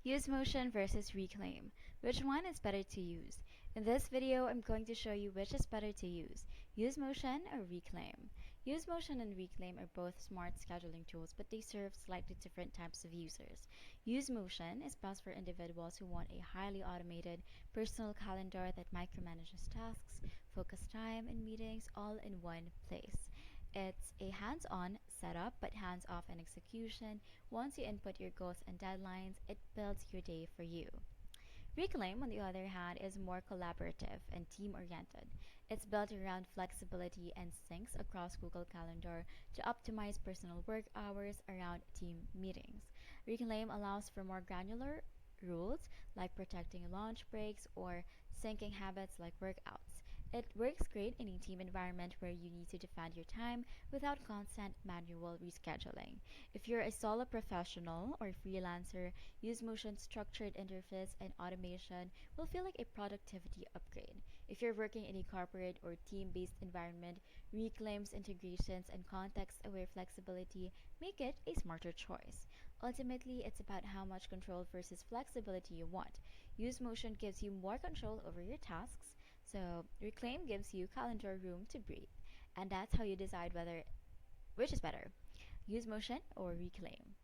Usemotion versus Reclaim. Which one is better to use? In this video, I'm going to show you which is better to use, Usemotion or Reclaim. Usemotion and Reclaim are both smart scheduling tools, but they serve slightly different types of users. Usemotion is best for individuals who want a highly automated personal calendar that micromanages tasks, focus time, and meetings all in one place. It's a hands-on setup but hands-off in execution. Once you input your goals and deadlines, it builds your day for you. Reclaim, on the other hand, is more collaborative and team-oriented. It's built around flexibility and syncs across Google Calendar to optimize personal work hours around team meetings. Reclaim allows for more granular rules like protecting lunch breaks or syncing habits like workouts. It works great in a team environment where you need to defend your time without constant manual rescheduling. If you're a solo professional or freelancer, Usemotion's structured interface and automation will feel like a productivity upgrade. If you're working in a corporate or team-based environment, Reclaim's integrations and context-aware flexibility make it a smarter choice. Ultimately, it's about how much control versus flexibility you want. Usemotion gives you more control over your tasks, so Reclaim gives you calendar room to breathe. And that's how you decide whether which is better, Usemotion or Reclaim.